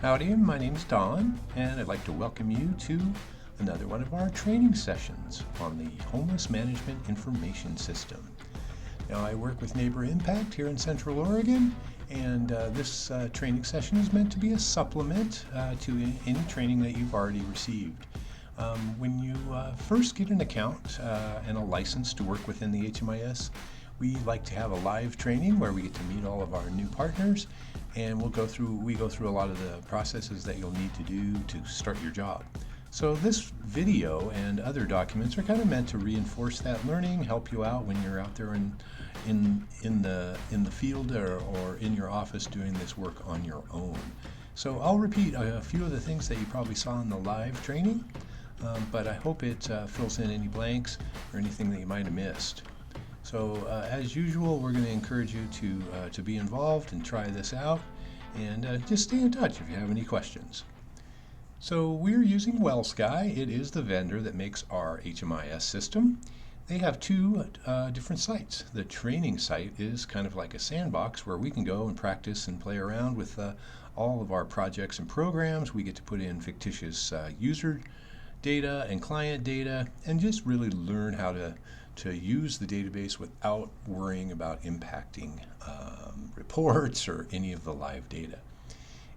Howdy, my name is Don, and I'd like to welcome you to another one of our training sessions on the Homeless Management Information System. Now, I work with Neighbor Impact here in Central Oregon, and this training session is meant to be a supplement to any training that you've already received. When you first get an account and a license to work within the HMIS, we like to have a live training where we get to meet all of our new partners, and we go through a lot of the processes that you'll need to do to start your job. So this video and other documents are kind of meant to reinforce that learning, help you out when you're out there in the field or in your office doing this work on your own. So I'll repeat a few of the things that you probably saw in the live training, but I hope it fills in any blanks or anything that you might have missed. So as usual, we're going to encourage you to be involved and try this out, and just stay in touch if you have any questions. So we're using WellSky. It is the vendor that makes our HMIS system. They have two different sites. The training site is kind of like a sandbox where we can go and practice and play around with all of our projects and programs. We get to put in fictitious user data and client data and just really learn how to use the database without worrying about impacting reports or any of the live data.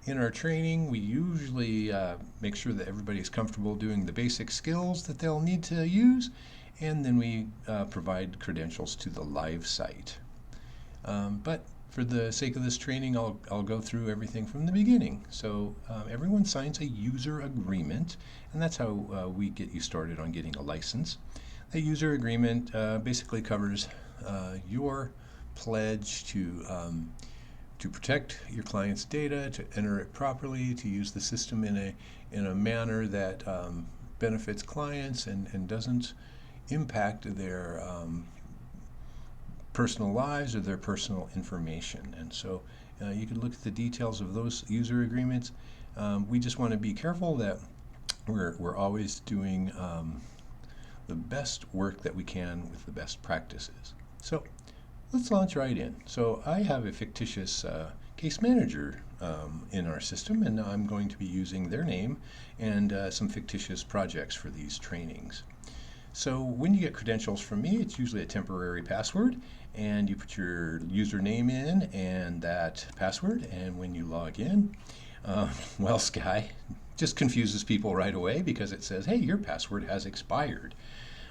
In our training, we usually make sure that everybody is comfortable doing the basic skills that they'll need to use, and then we provide credentials to the live site. But for the sake of this training, I'll go through everything from the beginning. So everyone signs a user agreement, and that's how we get you started on getting a license. The user agreement basically covers your pledge to protect your client's data, to enter it properly, to use the system in a manner that benefits clients and doesn't impact their personal lives or their personal information. And so you can look at the details of those user agreements. We just want to be careful that we're always doing the best work that we can with the best practices. So let's launch right in. So I have a fictitious case manager in our system, and I'm going to be using their name and some fictitious projects for these trainings. So when you get credentials from me, it's usually a temporary password, and you put your username in and that password, and when you log in, WellSky just confuses people right away because it says, hey, your password has expired.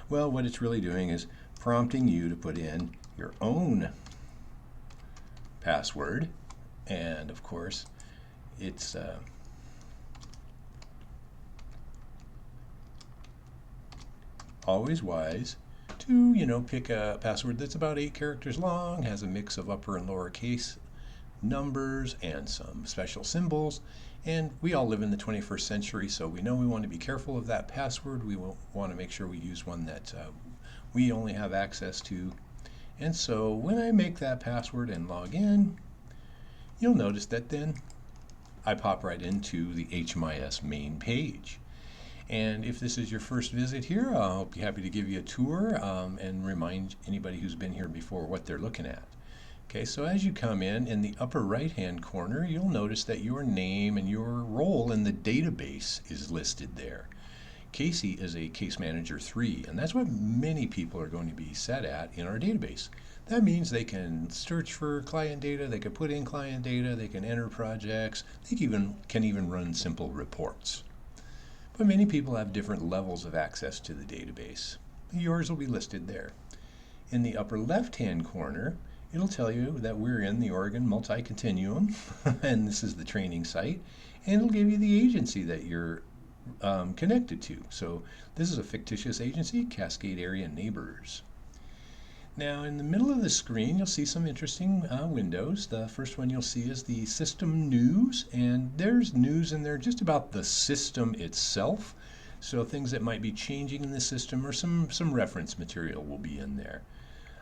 Well, what it's really doing is prompting you to put in your own password, and of course it's always wise to pick a password that's about 8 characters long, has a mix of upper and lower case numbers and some special symbols. And we all live in the 21st century, so we know we want to be careful of that password. We want to make sure we use one that we only have access to. And so when I make that password and log in, you'll notice that then I pop right into the HMIS main page. And if this is your first visit here, I'll be happy to give you a tour and remind anybody who's been here before what they're looking at. Okay, so as you come in the upper right-hand corner, you'll notice that your name and your role in the database is listed there. Casey is a Case Manager 3, and that's what many people are going to be set at in our database. That means they can search for client data, they can put in client data, they can enter projects, they can even run simple reports. But many people have different levels of access to the database. Yours will be listed there. In the upper left-hand corner, it'll tell you that we're in the Oregon Multi-Continuum, and this is the training site, and it'll give you the agency that you're connected to. So this is a fictitious agency, Cascade Area Neighbors. Now in the middle of the screen, you'll see some interesting windows. The first one you'll see is the system news, and there's news in there just about the system itself. So things that might be changing in the system or some reference material will be in there.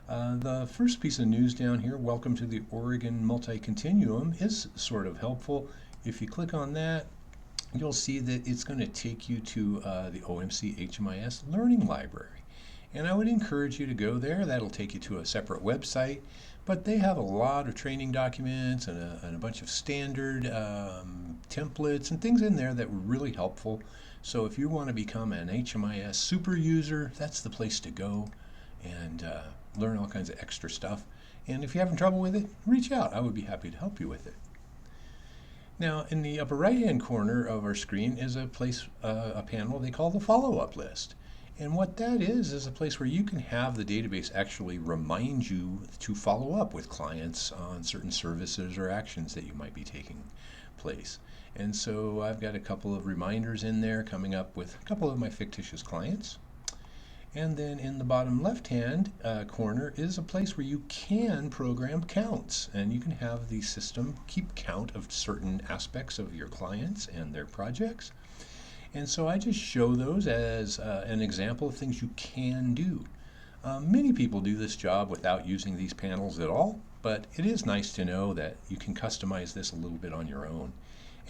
The first piece of news down here, welcome to the Oregon Multi-Continuum, is sort of helpful. If you click on that, you'll see that it's going to take you to the OMC HMIS Learning Library. And I would encourage you to go there. That'll take you to a separate website, but they have a lot of training documents and a bunch of standard templates and things in there that were really helpful. So if you want to become an HMIS super user, that's the place to go and learn all kinds of extra stuff. And if you're having trouble with it, reach out. I would be happy to help you with it. Now, in the upper right-hand corner of our screen is a panel they call the follow-up list. And what that is a place where you can have the database actually remind you to follow up with clients on certain services or actions that you might be taking place. And so I've got a couple of reminders in there coming up with a couple of my fictitious clients. And then in the bottom left-hand corner is a place where you can program counts, and you can have the system keep count of certain aspects of your clients and their projects. And so I just show those as an example of things you can do. Many people do this job without using these panels at all, but it is nice to know that you can customize this a little bit on your own.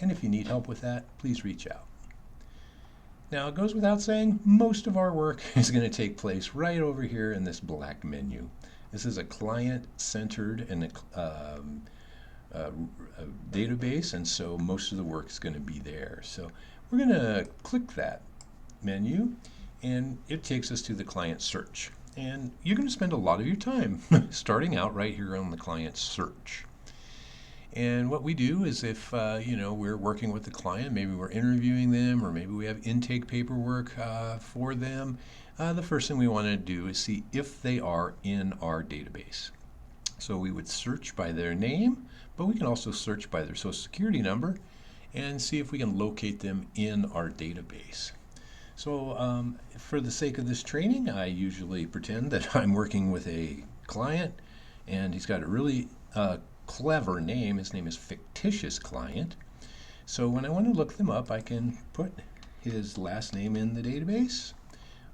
And if you need help with that, please reach out. Now, it goes without saying, most of our work is going to take place right over here in this black menu. This is a client-centered and a database, and so most of the work is going to be there. So we're going to click that menu, and it takes us to the client search. And you're going to spend a lot of your time starting out right here on the client search. And what we do is if we're working with the client, maybe we're interviewing them, or maybe we have intake paperwork for them, the first thing we want to do is see if they are in our database. So we would search by their name, but we can also search by their social security number and see if we can locate them in our database. So for the sake of this training, I usually pretend that I'm working with a client, and he's got a really clever name. His name is Fictitious Client. So when I want to look them up, I can put his last name in the database,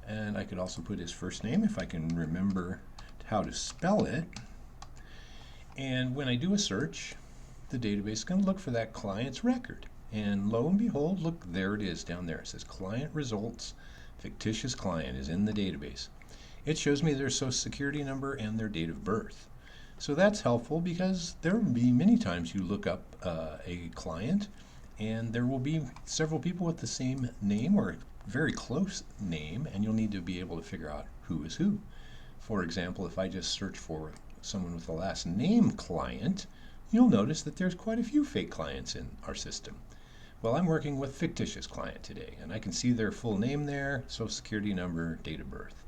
and I could also put his first name if I can remember how to spell it. And when I do a search, the database is going to look for that client's record. And lo and behold, look, there it is down there. It says Client Results, Fictitious Client is in the database. It shows me their social security number and their date of birth. So that's helpful because there will be many times you look up a client and there will be several people with the same name or very close name, and you'll need to be able to figure out who is who. For example, if I just search for someone with the last name Client, you'll notice that there's quite a few fake clients in our system. Well, I'm working with Fictitious Client today, and I can see their full name there, social security number, date of birth.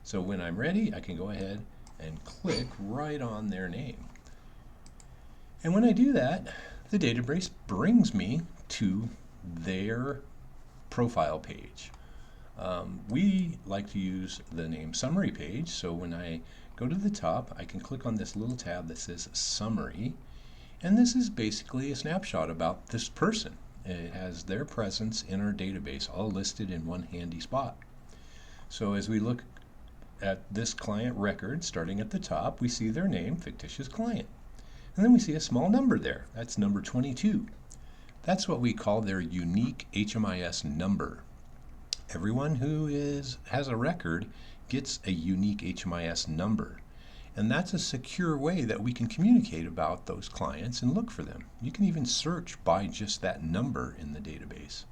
So when I'm ready, I can go ahead and click right on their name. And when I do that, the database brings me to their profile page. We like to use the name Summary page, so when I go to the top, I can click on this little tab that says Summary, and this is basically a snapshot about this person. It has their presence in our database all listed in one handy spot. So as we look at this client record, starting at the top, we see their name, Fictitious Client. And then we see a small number there. That's number 22. That's what we call their unique HMIS number. Everyone who has a record gets a unique HMIS number. And that's a secure way that we can communicate about those clients and look for them. You can even search by just that number in the database.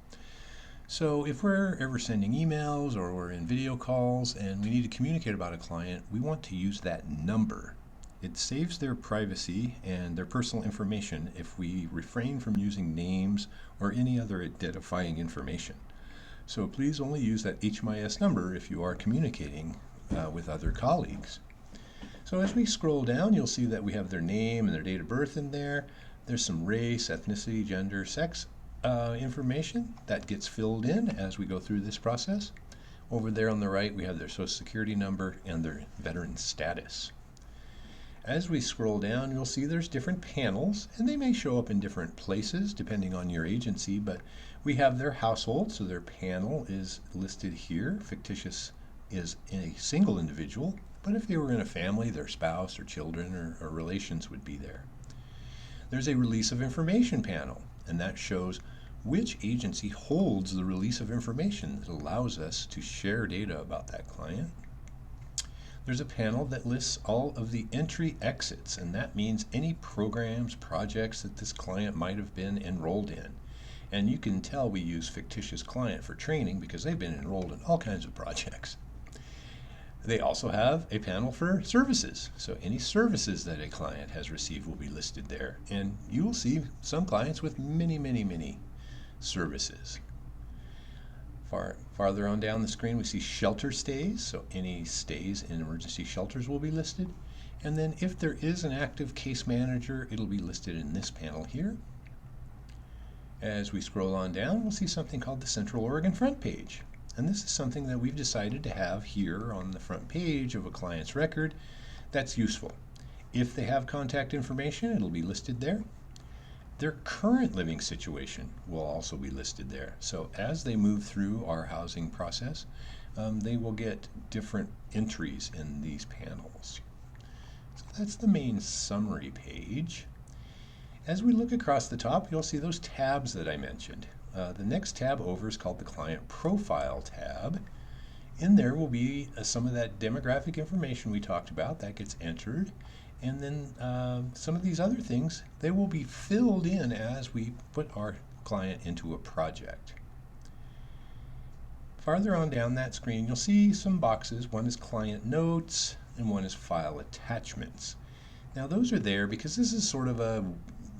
So if we're ever sending emails or we're in video calls and we need to communicate about a client, we want to use that number. It saves their privacy and their personal information if we refrain from using names or any other identifying information. So please only use that HMIS number if you are communicating with other colleagues. So as we scroll down, you'll see that we have their name and their date of birth in there. There's some race, ethnicity, gender, sex information that gets filled in as we go through this process. Over there on the right, we have their social security number and their veteran status. As we scroll down, you'll see there's different panels, and they may show up in different places depending on your agency, but we have their household, so their panel is listed here. Fictitious is a single individual, but if they were in a family, their spouse or children or relations would be there. There's a release of information panel, and that shows which agency holds the release of information that allows us to share data about that client. there's a panel that lists all of the entry exits, and that means any programs, projects that this client might have been enrolled in. And you can tell we use fictitious client for training because they've been enrolled in all kinds of projects. They also have a panel for services. So any services that a client has received will be listed there. And you will see some clients with many services. Farther on down the screen we see shelter stays. So any stays in emergency shelters will be listed. And then if there is an active case manager, it'll be listed in this panel here. As we scroll on down, we'll see something called the Central Oregon front page. And this is something that we've decided to have here on the front page of a client's record. That's useful. If they have contact information, it'll be listed there. Their current living situation will also be listed there. So as they move through our housing process, they will get different entries in these panels. So that's the main summary page. As we look across the top, you'll see those tabs that I mentioned. The next tab over is called the Client Profile tab. In there will be some of that demographic information we talked about that gets entered, and then some of these other things, they will be filled in as we put our client into a project. Farther on down that screen, you'll see some boxes. One is Client Notes and one is File Attachments. Now those are there because this is sort of a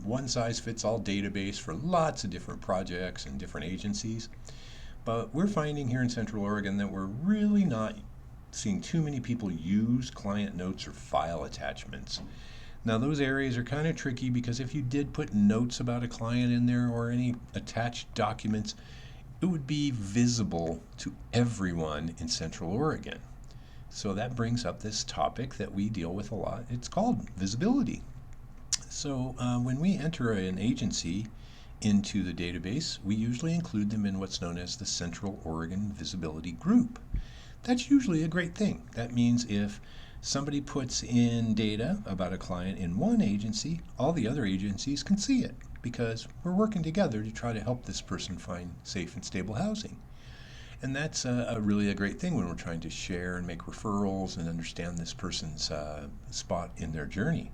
one-size-fits-all database for lots of different projects and different agencies. But we're finding here in Central Oregon that we're really not seeing too many people use client notes or file attachments. Now those areas are kind of tricky because if you did put notes about a client in there or any attached documents, it would be visible to everyone in Central Oregon. So that brings up this topic that we deal with a lot. It's called visibility. So when we enter an agency into the database, we usually include them in what's known as the Central Oregon Visibility Group. That's usually a great thing. That means if somebody puts in data about a client in one agency, all the other agencies can see it because we're working together to try to help this person find safe and stable housing. And that's really a great thing when we're trying to share and make referrals and understand this person's spot in their journey.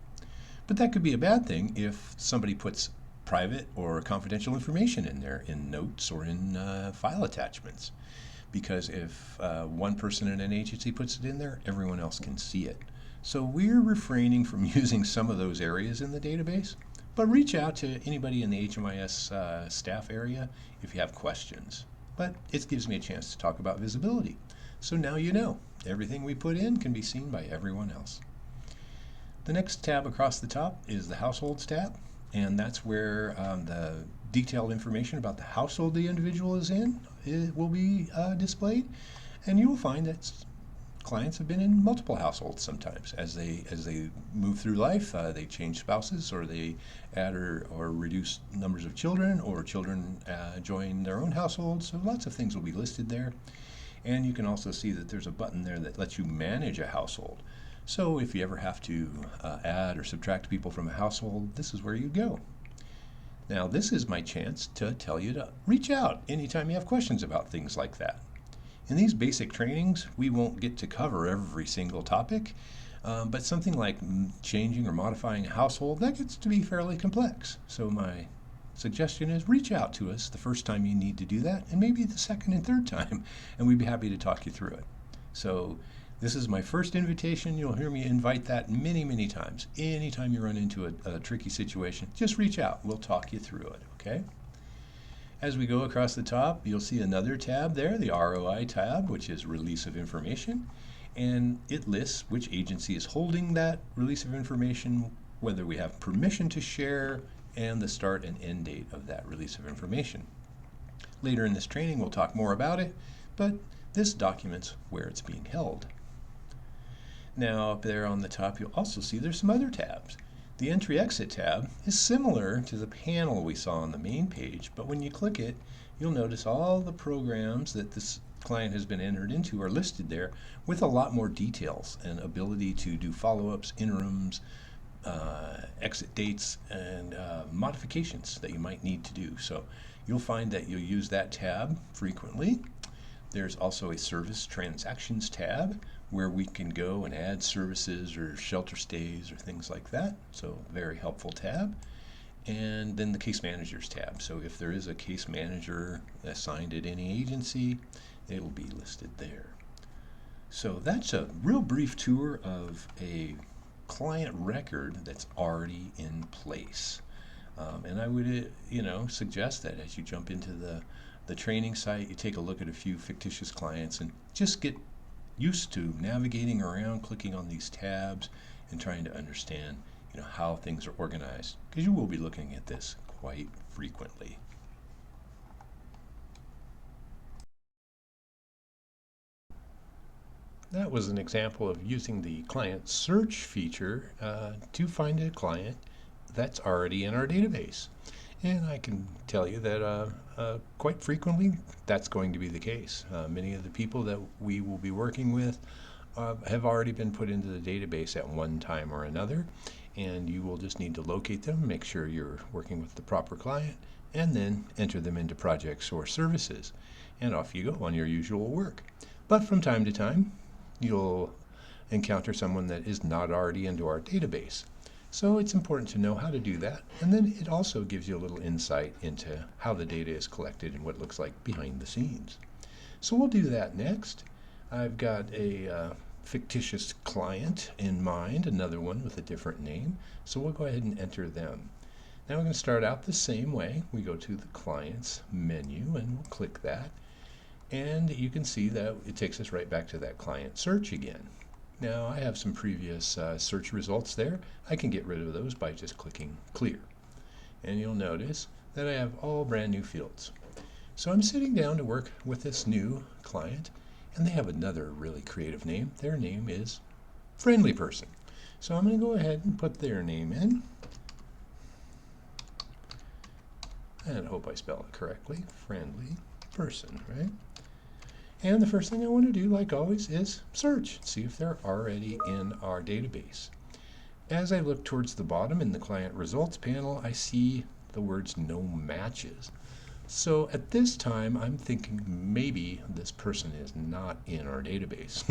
But that could be a bad thing if somebody puts private or confidential information in there in notes or in file attachments. Because if one person in an agency puts it in there, everyone else can see it. So we're refraining from using some of those areas in the database, but reach out to anybody in the HMIS staff area if you have questions. But it gives me a chance to talk about visibility. So now you know, everything we put in can be seen by everyone else. The next tab across the top is the Households tab, and that's where the detailed information about the household the individual is in will be displayed, and you will find that clients have been in multiple households sometimes. As they move through life, they change spouses, or they add or reduce numbers of children, or children join their own households. So lots of things will be listed there, and you can also see that there's a button there that lets you manage a household. So if you ever have to add or subtract people from a household, this is where you go. Now this is my chance to tell you to reach out anytime you have questions about things like that. In these basic trainings, we won't get to cover every single topic, but something like changing or modifying a household, that gets to be fairly complex. So my suggestion is reach out to us the first time you need to do that, and maybe the second and third time, and we'd be happy to talk you through it. So this is my first invitation. You'll hear me invite that many times. Anytime you run into a tricky situation, just reach out. We'll talk you through it, okay? As we go across the top, you'll see another tab there, the ROI tab, which is Release of Information. And it lists which agency is holding that release of information, whether we have permission to share, and the start and end date of that release of information. Later in this training, we'll talk more about it, but this documents where it's being held. Now up there on the top, you'll also see there's some other tabs. The Entry Exit tab is similar to the panel we saw on the main page, but when you click it, you'll notice all the programs that this client has been entered into are listed there with a lot more details and ability to do follow-ups, interims, exit dates, and modifications that you might need to do. So you'll find that you'll use that tab frequently. There's also a Service Transactions tab, where we can go and add services or shelter stays or things like that. So very helpful tab. And then the case managers tab. So if there is a case manager assigned at any agency, it'll be listed there. So that's a real brief tour of a client record that's already in place. And I would, suggest that as you jump into the training site, you take a look at a few fictitious clients and just get used to navigating around, clicking on these tabs, and trying to understand, how things are organized, because you will be looking at this quite frequently. That was an example of using the client search feature to find a client that's already in our database. And I can tell you that quite frequently that's going to be the case. Many of the people that we will be working with have already been put into the database at one time or another, and you will just need to locate them, make sure you're working with the proper client, and then enter them into projects or services. And off you go on your usual work. But from time to time, you'll encounter someone that is not already into our database. So it's important to know how to do that, and then it also gives you a little insight into how the data is collected and what it looks like behind the scenes. So we'll do that next. I've got a fictitious client in mind, another one with a different name, so we'll go ahead and enter them. Now we're going to start out the same way. We go to the Clients menu and we'll click that, and you can see that it takes us right back to that client search again. Now I have some previous search results there. I can get rid of those by just clicking Clear. And you'll notice that I have all brand new fields. So I'm sitting down to work with this new client, and they have another really creative name. Their name is Friendly Person. So I'm going to go ahead and put their name in. And I hope I spell it correctly. Friendly Person, right? And the first thing I want to do, like always, is search, see if they're already in our database. As I look towards the bottom in the client results panel, I see the words no matches. So at this time, I'm thinking maybe this person is not in our database.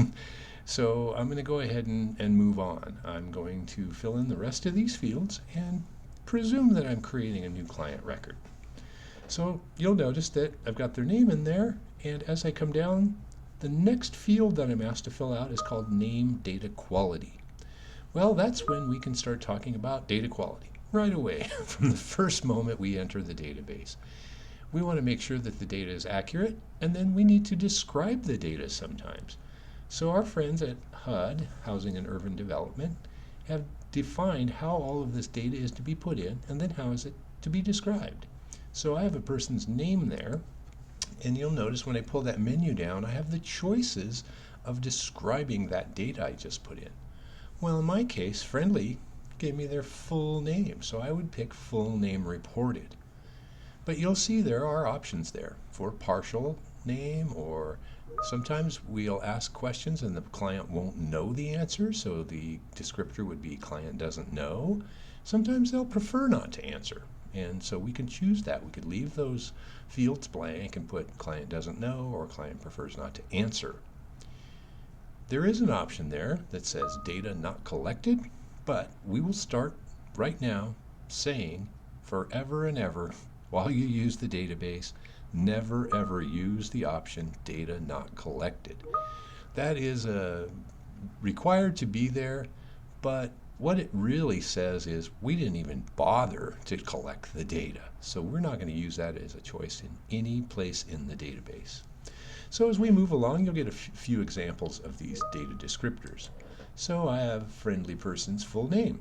So I'm going to go ahead and move on. I'm going to fill in the rest of these fields and presume that I'm creating a new client record. So you'll notice that I've got their name in there, and as I come down, the next field that I'm asked to fill out is called Name Data Quality. Well, that's when we can start talking about data quality right away from the first moment we enter the database. We want to make sure that the data is accurate, and then we need to describe the data sometimes. So our friends at HUD, Housing and Urban Development, have defined how all of this data is to be put in, and then how is it to be described. So I have a person's name there, and you'll notice when I pull that menu down, I have the choices of describing that data I just put in. Well, in my case, Friendly gave me their full name, so I would pick full name reported. But you'll see there are options there for partial name, or sometimes we'll ask questions and the client won't know the answer, so the descriptor would be client doesn't know. Sometimes they'll prefer not to answer, and so we can choose that. We could leave those fields blank and put client doesn't know or client prefers not to answer. There is an option there that says data not collected, but we will start right now saying forever and ever, while you use the database, never ever use the option data not collected. That is required to be there, but what it really says is we didn't even bother to collect the data. So we're not going to use that as a choice in any place in the database. So as we move along, you'll get a few examples of these data descriptors. So I have Friendly Person's full name.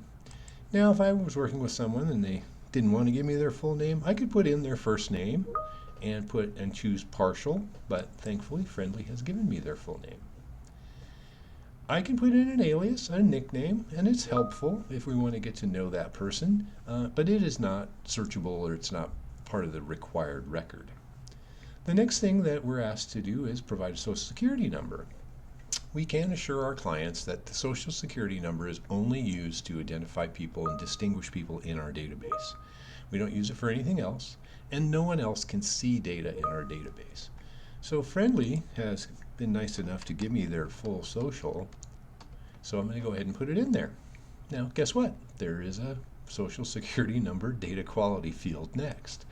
Now if I was working with someone and they didn't want to give me their full name, I could put in their first name and choose partial, but thankfully Friendly has given me their full name. I can put in an alias, a nickname, and it's helpful if we want to get to know that person, but it is not searchable, or it's not part of the required record. The next thing that we're asked to do is provide a social security number. We can assure our clients that the social security number is only used to identify people and distinguish people in our database. We don't use it for anything else, and no one else can see data in our database. So Friendly has been nice enough to give me their full social, so I'm going to go ahead and put it in there. Now, guess what? There is a social security number data quality field next.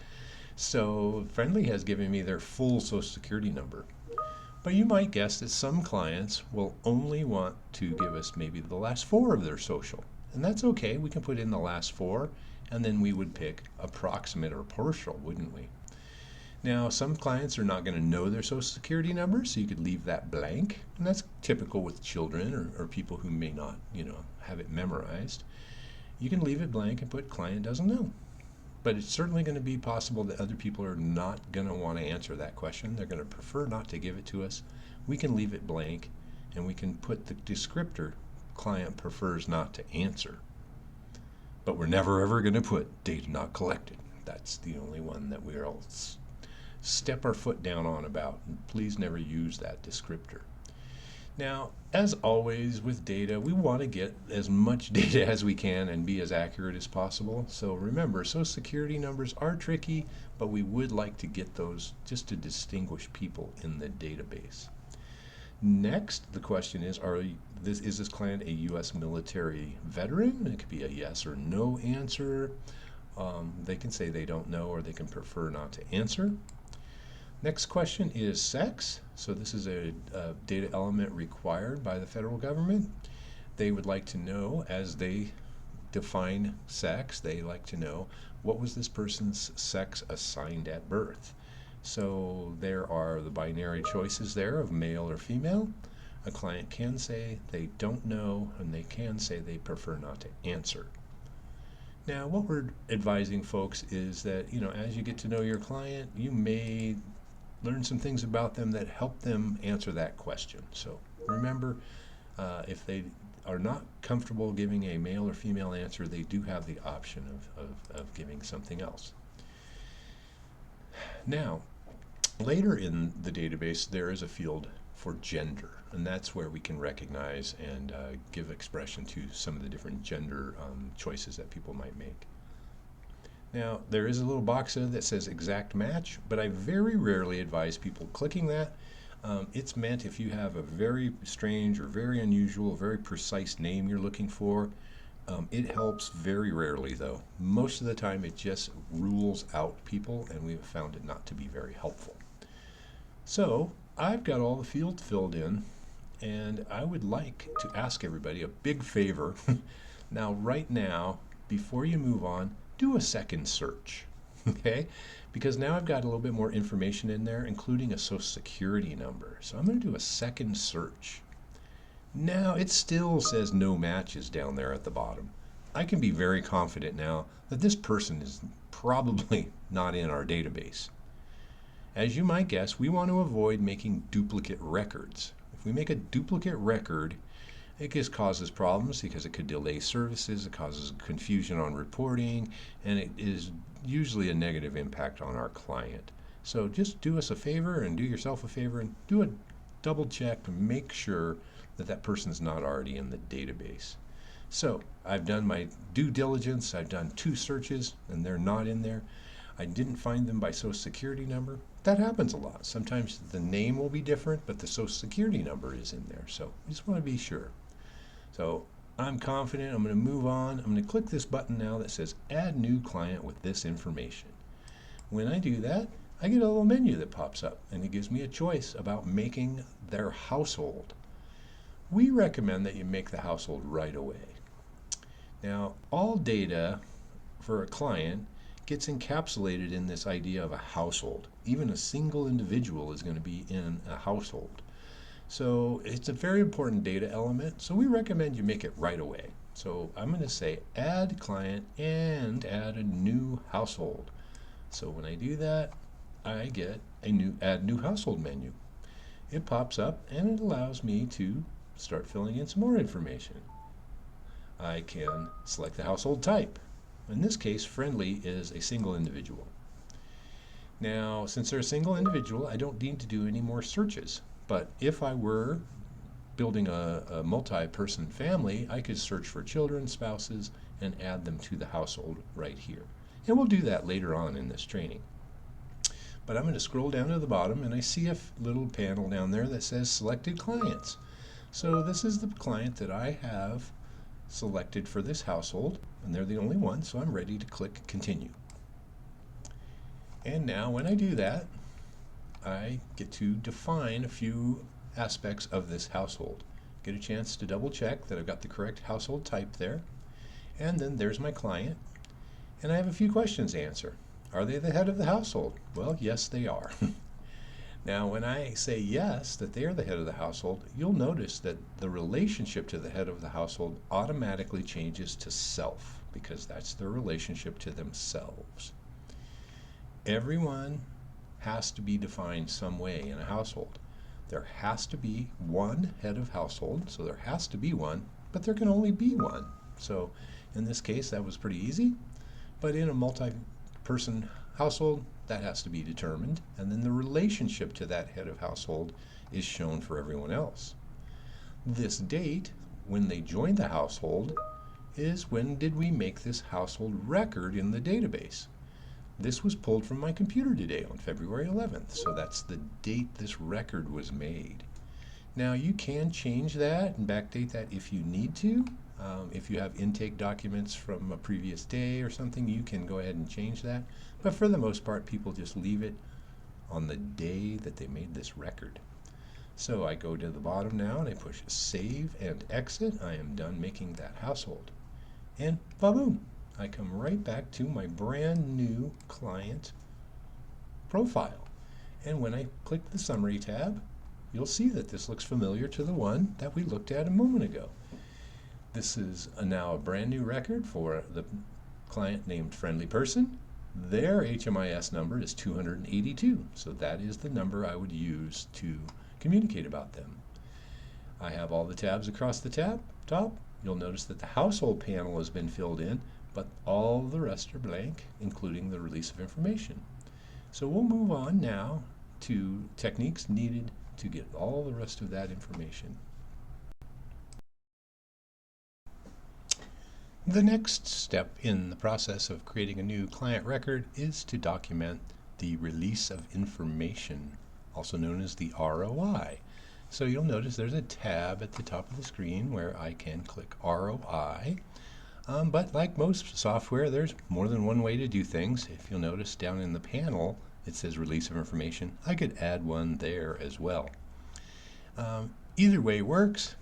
So Friendly has given me their full social security number. But you might guess that some clients will only want to give us maybe the last four of their social. And that's okay. We can put in the last four, and then we would pick approximate or partial, wouldn't we? Now, some clients are not going to know their social security number, so you could leave that blank. And that's typical with children or people who may not, have it memorized. You can leave it blank and put client doesn't know. But it's certainly going to be possible that other people are not going to want to answer that question. They're going to prefer not to give it to us. We can leave it blank, and we can put the descriptor client prefers not to answer. But we're never ever going to put data not collected. That's the only one that we'll step our foot down on about. Please never use that descriptor. Now, as always with data, we want to get as much data as we can and be as accurate as possible. So remember, social security numbers are tricky, but we would like to get those just to distinguish people in the database. Next, the question is this client a U.S. military veteran? It could be a yes or no answer. They can say they don't know, or they can prefer not to answer. Next question is sex. So this is a data element required by the federal government. They would like to know, as they define sex, they like to know what was this person's sex assigned at birth. So there are the binary choices there of male or female. A client can say they don't know, and they can say they prefer not to answer. Now, what we're advising folks is that, as you get to know your client, you may learn some things about them that help them answer that question. So remember, if they are not comfortable giving a male or female answer, they do have the option of giving something else. Now, later in the database, there is a field for gender, and that's where we can recognize and give expression to some of the different gender choices that people might make. Now, there is a little box there that says exact match, but I very rarely advise people clicking that. It's meant if you have a very strange or very unusual, very precise name you're looking for. It helps very rarely, though. Most of the time, it just rules out people, and we've found it not to be very helpful. So, I've got all the fields filled in, and I would like to ask everybody a big favor. Now, right now, before you move on, do a second search, okay? Because now I've got a little bit more information in there, including a social security number. So I'm going to do a second search. Now it still says no matches down there at the bottom. I can be very confident now that this person is probably not in our database. As you might guess, we want to avoid making duplicate records. If we make a duplicate record, it just causes problems because it could delay services, it causes confusion on reporting, and it is usually a negative impact on our client. So just do us a favor and do yourself a favor and do a double check to make sure that that person is not already in the database. So I've done my due diligence, I've done 2 searches and they're not in there. I didn't find them by social security number. That happens a lot. Sometimes the name will be different, but the social security number is in there. So I just want to be sure. So I'm confident. I'm going to move on. I'm going to click this button now that says Add New Client with this information. When I do that, I get a little menu that pops up, and it gives me a choice about making their household. We recommend that you make the household right away. Now, all data for a client gets encapsulated in this idea of a household. Even a single individual is going to be in a household. So it's a very important data element, so we recommend you make it right away. So I'm going to say add client and add a new household. So when I do that, I get a new add new household menu. It pops up and it allows me to start filling in some more information. I can select the household type. In this case, friendly is a single individual. Now, since they're a single individual, I don't need to do any more searches. But if I were building a multi-person family, I could search for children, spouses, and add them to the household right here. And we'll do that later on in this training. But I'm going to scroll down to the bottom and I see a little panel down there that says selected clients. So this is the client that I have selected for this household, and they're the only one, so I'm ready to click continue. And now when I do that, I get to define a few aspects of this household. Get a chance to double check that I've got the correct household type there. And then there's my client. And I have a few questions to answer. Are they the head of the household? Well, yes, they are. Now, when I say yes, that they are the head of the household, you'll notice that the relationship to the head of the household automatically changes to self, because that's their relationship to themselves. Everyone has to be defined some way in a household. There has to be one head of household, so there has to be one, but there can only be one. So in this case, that was pretty easy. But in a multi-person household, that has to be determined, and then the relationship to that head of household is shown for everyone else. This date, when they joined the household, is when did we make this household record in the database. This was pulled from my computer today on February 11th, so that's the date this record was made. Now you can change that and backdate that if you need to. If you have intake documents from a previous day or something, you can go ahead and change that. But for the most part, people just leave it on the day that they made this record. So I go to the bottom now and I push save and exit. I am done making that household. And ba-boom, I come right back to my brand new client profile. And when I click the summary tab, you'll see that this looks familiar to the one that we looked at a moment ago. This is now a brand new record for the client named Friendly Person. Their HMIS number is 282, so that is the number I would use to communicate about them. I have all the tabs across the top. You'll notice that the household panel has been filled in, but all the rest are blank, including the release of information. So we'll move on now to techniques needed to get all the rest of that information. The next step in the process of creating a new client record is to document the release of information, also known as the ROI. So you'll notice there's a tab at the top of the screen where I can click ROI. But like most software, there's more than one way to do things. If you'll notice down in the panel, it says release of information. I could add one there as well. Either way works.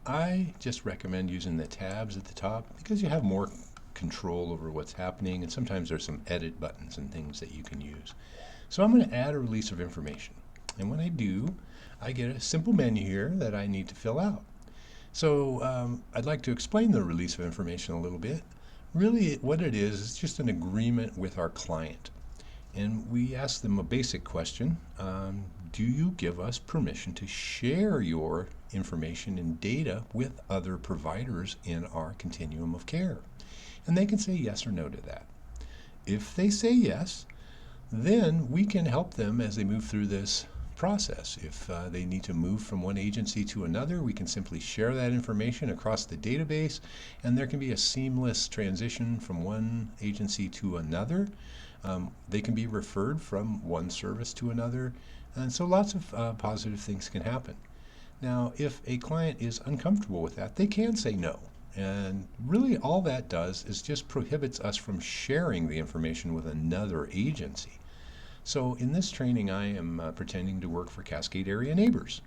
I just recommend using the tabs at the top because you have more control over what's happening, and sometimes there's some edit buttons and things that you can use. So I'm going to add a release of information. And when I do, I get a simple menu here that I need to fill out. So I'd like to explain the release of information a little bit. Really what it is just an agreement with our client. And we ask them a basic question. Do you give us permission to share your information and data with other providers in our continuum of care? And they can say yes or no to that. If they say yes, then we can help them as they move through this process. If they need to move from one agency to another, we can simply share that information across the database, and there can be a seamless transition from one agency to another. They can be referred from one service to another, and so lots of positive things can happen. Now, if a client is uncomfortable with that, they can say no. And really all that does is just prohibits us from sharing the information with another agency. So in this training, I am pretending to work for Cascade Area Neighbors.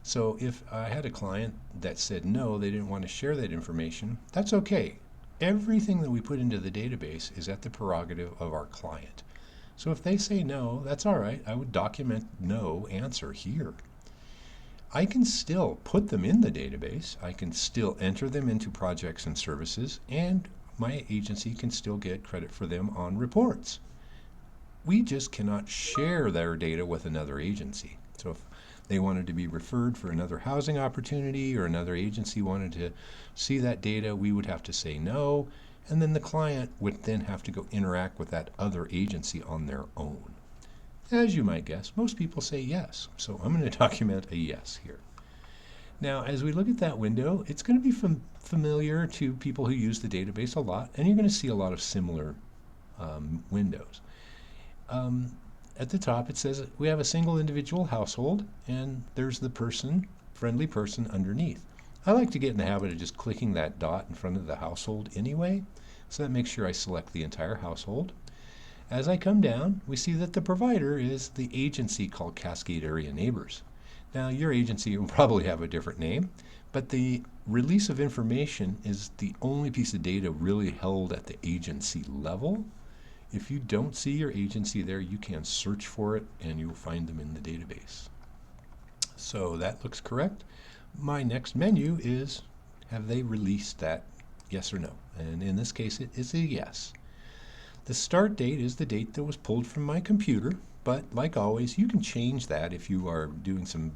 So if I had a client that said no, they didn't want to share that information, that's okay. Everything that we put into the database is at the prerogative of our client. So if they say no, that's all right. I would document no answer here. I can still put them in the database. I can still enter them into projects and services, and my agency can still get credit for them on reports. We just cannot share their data with another agency. So if they wanted to be referred for another housing opportunity or another agency wanted to see that data, we would have to say no, and then the client would then have to go interact with that other agency on their own. As you might guess, most people say yes, so I'm going to document a yes here. Now, as we look at that window, it's going to be familiar to people who use the database a lot, and you're going to see a lot of similar windows. at the top it says we have a single individual household, and there's the person, friendly person underneath. I like to get in the habit of just clicking that dot in front of the household anyway, so that makes sure I select the entire household. As I come down, we see that the provider is the agency called Cascade Area Neighbors. Now, your agency will probably have a different name, but the release of information is the only piece of data really held at the agency level. If you don't see your agency there, you can search for it and you'll find them in the database. So that looks correct. My next menu is, have they released that, yes or no? And in this case, it is a yes. The start date is the date that was pulled from my computer, but like always, you can change that if you are doing some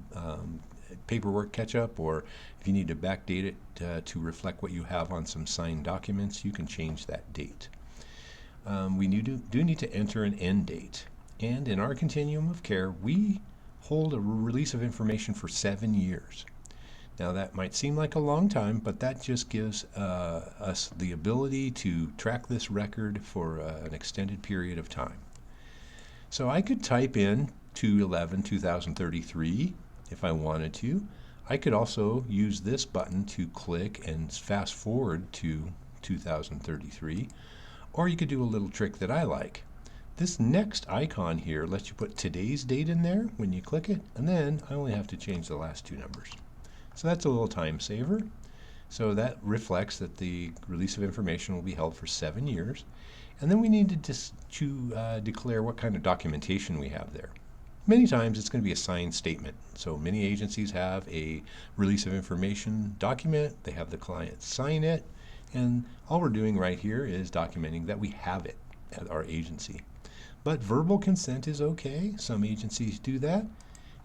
paperwork catch-up, or if you need to backdate it to reflect what you have on some signed documents, you can change that date. We do need to enter an end date, and in our continuum of care, we hold a release of information for 7 years. Now that might seem like a long time, but that just gives us the ability to track this record for an extended period of time. So I could type in 2/11/2033 if I wanted to. I could also use this button to click and fast forward to 2033, or you could do a little trick that I like. This next icon here lets you put today's date in there when you click it, and then I only have to change the last 2 numbers. So that's a little time saver. So that reflects that the release of information will be held for 7 years. And then we need to declare what kind of documentation we have there. Many times it's going to be a signed statement. So many agencies have a release of information document. They have the client sign it. And all we're doing right here is documenting that we have it at our agency. But verbal consent is okay. Some agencies do that.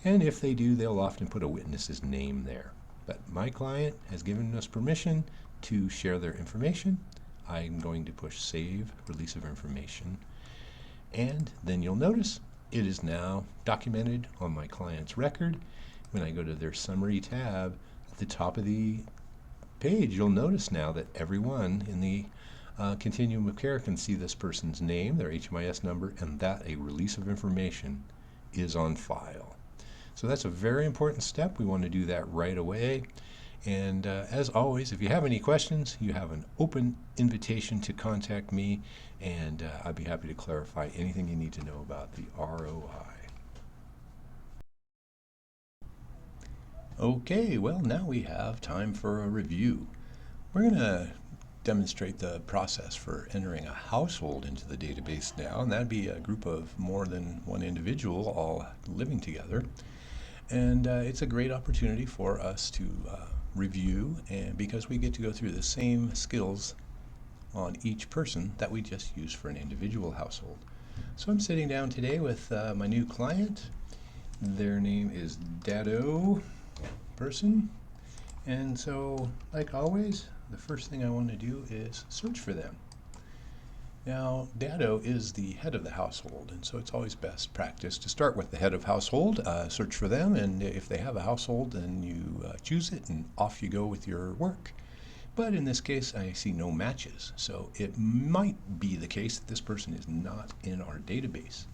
And if they do, they'll often put a witness's name there. But my client has given us permission to share their information. I'm going to push Save Release of Information. And then you'll notice it is now documented on my client's record. When I go to their Summary tab at the top of the page, you'll notice now that everyone in the continuum of care can see this person's name, their HMIS number, and that a release of information is on file. So that's a very important step. We want to do that right away. And as always, if you have any questions, you have an open invitation to contact me, and I'd be happy to clarify anything you need to know about the ROI. Okay, well, now we have time for a review. We're going to demonstrate the process for entering a household into the database now, and that'd be a group of more than one individual all living together. And it's a great opportunity for us to review, and because we get to go through the same skills on each person that we just use for an individual household. So I'm sitting down today with my new client. Their name is Dado person, and so like always, the first thing I want to do is search for them. Now, Dado is the head of the household, and so it's always best practice to start with the head of household, search for them, and if they have a household, then you choose it, and off you go with your work. But in this case, I see no matches, so it might be the case that this person is not in our database.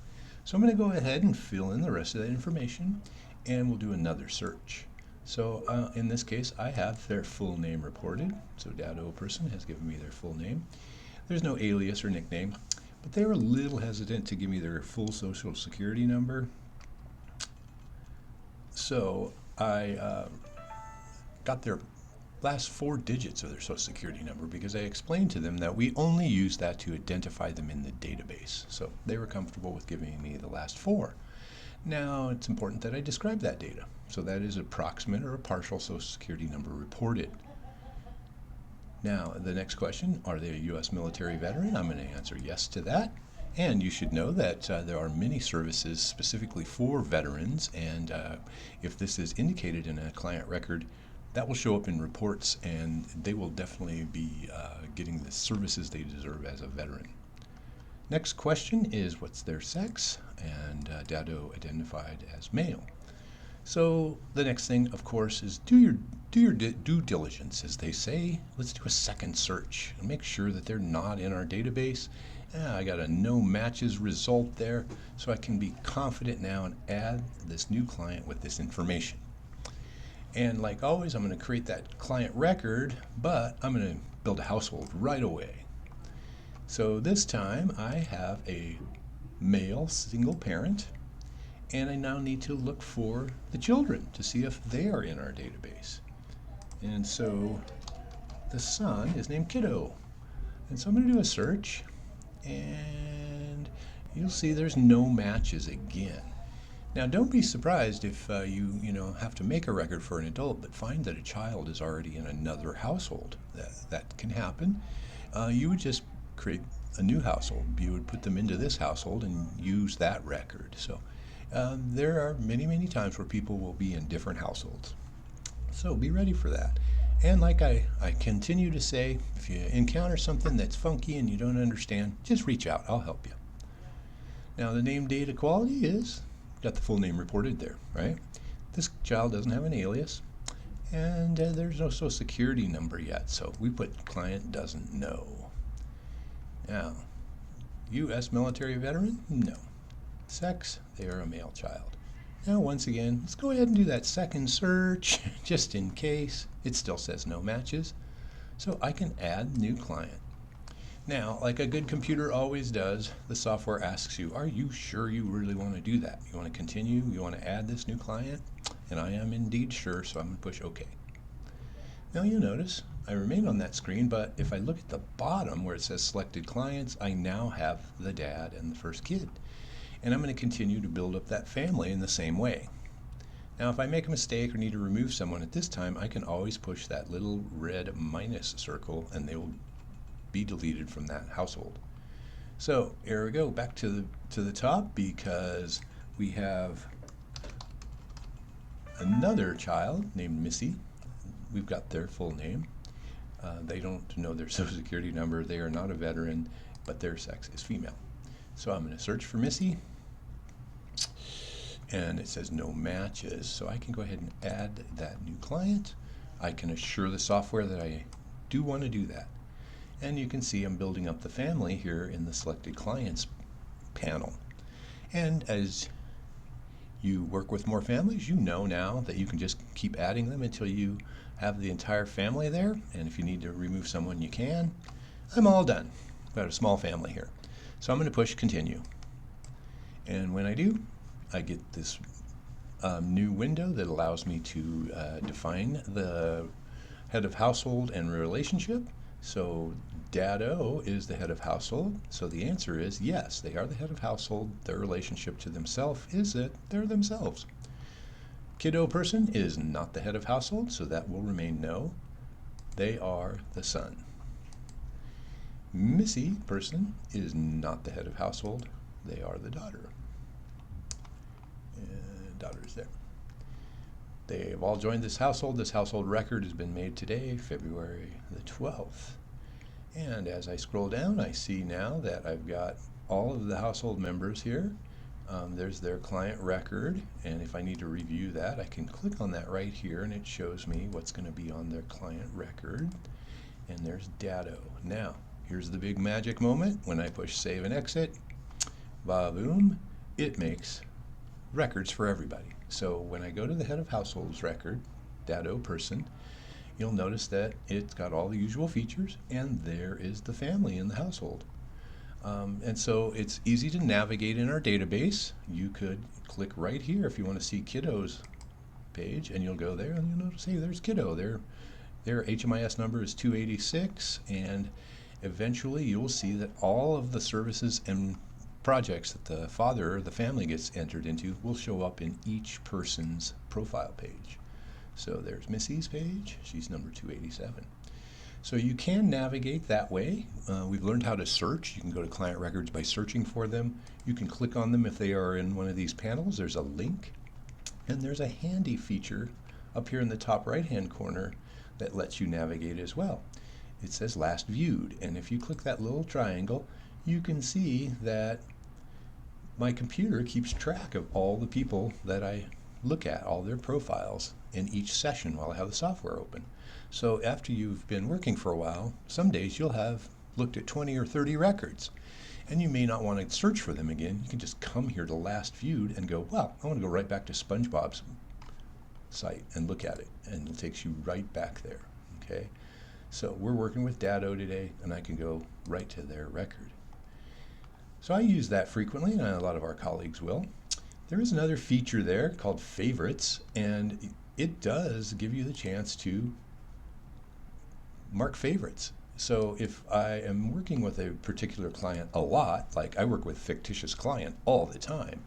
So I'm going to go ahead and fill in the rest of that information, and we'll do another search. So in this case, I have their full name reported, so Dado person has given me their full name. There's no alias or nickname, but they were a little hesitant to give me their full social security number. So I got their last 4 digits of their social security number because I explained to them that we only use that to identify them in the database. So they were comfortable with giving me the last 4. Now it's important that I describe that data. So that is approximate or a partial social security number reported. Now, the next question, are they a U.S. military veteran? I'm going to answer yes to that. And you should know that there are many services specifically for veterans, and if this is indicated in a client record, that will show up in reports, and they will definitely be getting the services they deserve as a veteran. Next question is, what's their sex? And Dado identified as male. So the next thing, of course, is do your due diligence, as they say. Let's do a second search and make sure that they're not in our database. I got a no matches result there, so I can be confident now and add this new client with this information. And like always, I'm going to create that client record, but I'm going to build a household right away. So this time I have a male single parent, and I now need to look for the children to see if they are in our database. And so the son is named Kiddo. And so I'm going to do a search, and you'll see there's no matches again. Now don't be surprised if you have to make a record for an adult but find that a child is already in another household. That can happen. You would just create a new household. You would put them into this household and use that record. So there are many times where people will be in different households. So be ready for that. And like I continue to say, if you encounter something that's funky and you don't understand, just reach out. I'll help you. Now the name data quality is, got the full name reported there, right? This child doesn't have an alias, and there's no social security number yet, so we put client doesn't know. Now, U.S. military veteran? No. Sex, they are a male child. Now once again, let's go ahead and do that second search, just in case. It still says no matches, so I can add new client. Now, like a good computer always does, the software asks you, are you sure you really want to do that? You want to continue? You want to add this new client? And I am indeed sure, so I'm going to push OK. Now you'll notice I remain on that screen, but if I look at the bottom where it says selected clients, I now have the dad and the first kid. And I'm going to continue to build up that family in the same way. Now if I make a mistake or need to remove someone at this time, I can always push that little red minus circle and they will be deleted from that household. So here we go, back to the top, because we have another child named Missy. We've got their full name. They don't know their social security number. They are not a veteran, but their sex is female. So I'm going to search for Missy, and it says no matches. So I can go ahead and add that new client. I can assure the software that I do want to do that. And you can see I'm building up the family here in the selected clients panel. And as you work with more families, you know now that you can just keep adding them until you have the entire family there. And if you need to remove someone, you can. I'm all done. I've got a small family here. So I'm going to push continue. And when I do, I get this new window that allows me to define the head of household and relationship. So Dad-O is the head of household, so the answer is yes, they are the head of household. Their relationship to themselves is that they're themselves. Kiddo person is not the head of household, so that will remain no. They are the son. Missy person is not the head of household. They are the daughter. And daughter is there. They have all joined this household. This household record has been made today, February the 12th. And as I scroll down, I see now that I've got all of the household members here. There's their client record, and if I need to review that, I can click on that right here, and it shows me what's going to be on their client record. And there's Dad-O. Now, here's the big magic moment. When I push save and exit, ba-boom, it makes records for everybody. So when I go to the head of households record, Dad-O person, you'll notice that it's got all the usual features, and there is the family in the household. And so it's easy to navigate in our database. You could click right here if you want to see Kiddo's page, and you'll go there and you'll notice, hey, there's Kiddo. Their HMIS number is 286, and eventually you'll see that all of the services and projects that the father or the family gets entered into will show up in each person's profile page. So there's Missy's page. She's number 287. So you can navigate that way. We've learned how to search. You can go to client records by searching for them. You can click on them if they are in one of these panels. There's a link, and there's a handy feature up here in the top right-hand corner that lets you navigate as well. It says last viewed, and if you click that little triangle, you can see that my computer keeps track of all the people that I look at, all their profiles in each session while I have the software open. So after you've been working for a while, some days you'll have looked at 20 or 30 records. And you may not want to search for them again. You can just come here to last viewed and go, well, I want to go right back to SpongeBob's site and look at it, and it takes you right back there. Okay, so we're working with Dado today, and I can go right to their record. So I use that frequently, and a lot of our colleagues will. There is another feature there called favorites, and it does give you the chance to mark favorites. So if I am working with a particular client a lot, like I work with fictitious client all the time,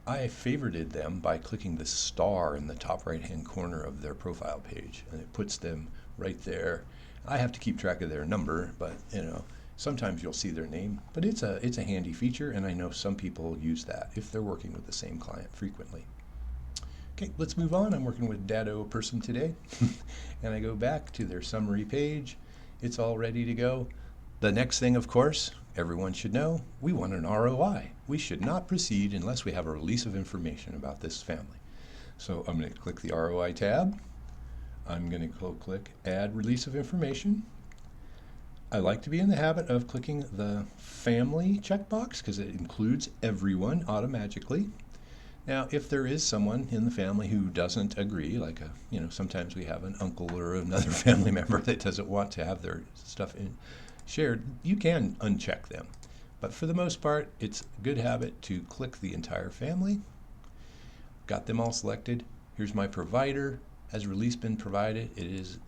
I favorited them by clicking the star in the top right hand corner of their profile page, and it puts them right there. I have to keep track of their number, but sometimes you'll see their name, but it's a handy feature, and I know some people use that if they're working with the same client frequently. Okay, let's move on. I'm working with Dado person today, and I go back to their summary page. It's all ready to go. The next thing, of course, everyone should know, we want an ROI. We should not proceed unless we have a release of information about this family. So I'm going to click the ROI tab. I'm going to click Add Release of Information. I like to be in the habit of clicking the Family checkbox because it includes everyone automatically. Now, if there is someone in the family who doesn't agree, like sometimes we have an uncle or another family member that doesn't want to have their stuff shared, you can uncheck them. But for the most part, it's a good habit to click the entire family. Got them all selected. Here's my provider. Has release been provided? It is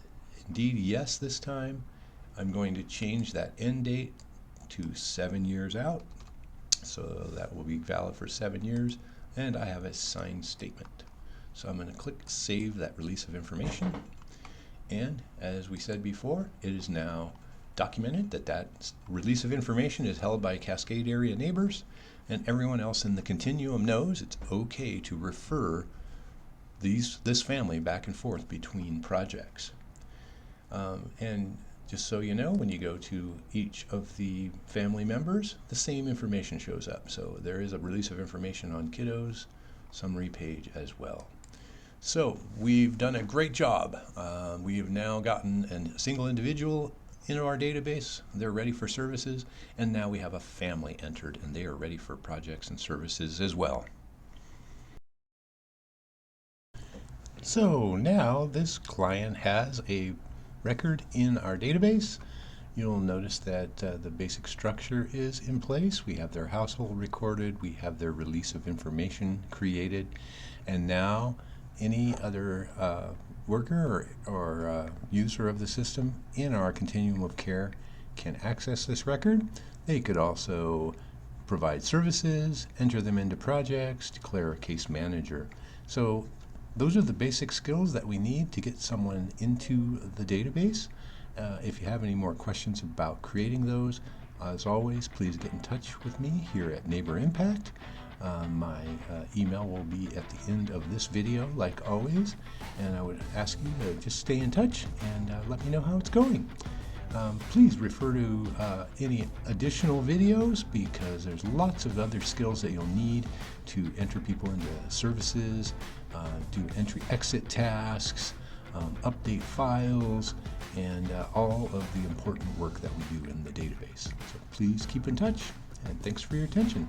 indeed yes this time. I'm going to change that end date to 7 years out. So that will be valid for 7 years. And I have a signed statement. So I'm going to click Save that release of information. And as we said before, it is now documented that that release of information is held by Cascade area neighbors, and everyone else in the continuum knows it's okay to refer this family back and forth between projects. And just so you know, when you go to each of the family members, the same information shows up. So there is a release of information on kiddos summary page as well. So we've done a great job. We have now gotten a single individual in our database. They're ready for services, and now we have a family entered, and they are ready for projects and services as well. So now this client has a record in our database. You'll notice that the basic structure is in place. We have their household recorded, we have their release of information created, and now any other worker or user of the system in our continuum of care can access this record. They could also provide services, enter them into projects, declare a case manager. So those are the basic skills that we need to get someone into the database. If you have any more questions about creating those, as always, please get in touch with me here at Neighbor Impact. My email will be at the end of this video, like always, and I would ask you to just stay in touch and let me know how it's going. Please refer to any additional videos, because there's lots of other skills that you'll need to enter people into services, do entry-exit tasks, update files, and all of the important work that we do in the database. So please keep in touch, and thanks for your attention.